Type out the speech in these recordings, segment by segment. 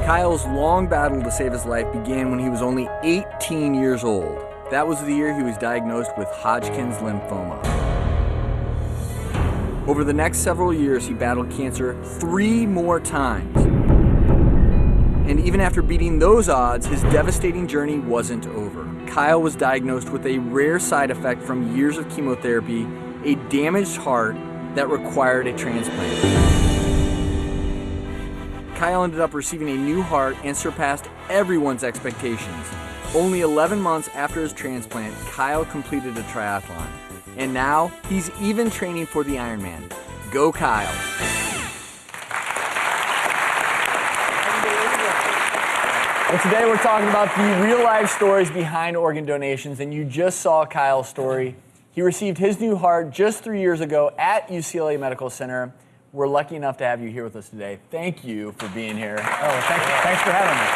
Kyle's long battle to save his life began when he was only 18 years old. That was the year he was diagnosed with Hodgkin's lymphoma. Over the next several years, he battled cancer 3 more times. And even after beating those odds, his devastating journey wasn't over. Kyle was diagnosed with a rare side effect from years of chemotherapy, a damaged heart that required a transplant. Kyle ended up receiving a new heart and surpassed everyone's expectations. Only 11 months after his transplant, Kyle completed a triathlon. And now, he's even training for the Ironman. Go Kyle! Well, today we're talking about the real-life stories behind organ donations, and you just saw Kyle's story. He received his new heart just 3 years ago at UCLA Medical Center. We're lucky enough to have you here with us today. Thank you for being here. Oh, thanks for having me.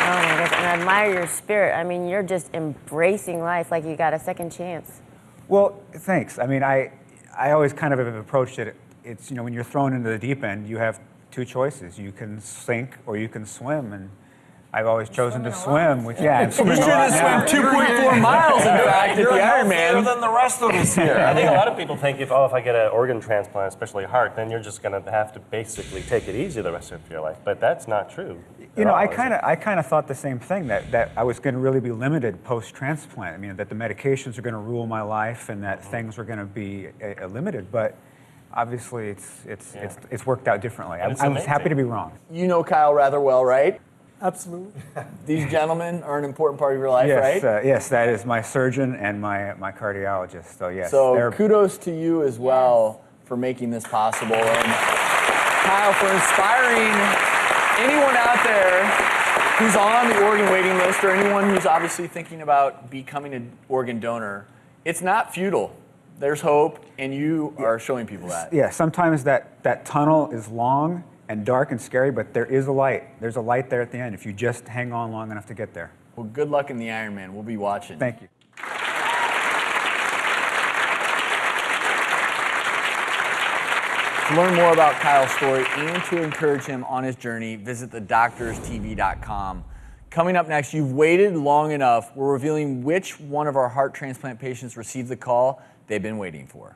Oh my gosh, and I admire your spirit. I mean, you're just embracing life like you got a second chance. Well, thanks. I mean, I always kind of have approached it. It's, you know, when you're thrown into the deep end, you have 2 choices. You can sink or you can swim, and I've always chosen to swim. Which, yeah, I'm swimming a lot now. You should have swam 2.4 miles, in fact, at the Ironman. Than the rest of us here. I think a lot of people think if I get an organ transplant, especially heart, then you're just going to have to basically take it easy the rest of your life. But that's not true. You know, I kind of thought the same thing, that I was going to really be limited post-transplant. I mean, that the medications are going to rule my life and that things were going to be limited. But obviously, it's worked out differently. I was happy to be wrong. You know Kyle rather well, right? Absolutely. These gentlemen are an important part of your life, yes, right? Yes, that is my surgeon and my cardiologist. So yes. So kudos to you as well for making this possible, and Kyle for inspiring anyone out there who's on the organ waiting list or anyone who's obviously thinking about becoming an organ donor. It's not futile. There's hope, and you are showing people that. Yeah, sometimes that tunnel is long and dark and scary, but there is a light. There's a light there at the end if you just hang on long enough to get there. Well, good luck in the Ironman. We'll be watching. Thank you. To learn more about Kyle's story and to encourage him on his journey, visit thedoctorstv.com. Coming up next, you've waited long enough. We're revealing which one of our heart transplant patients received the call they've been waiting for.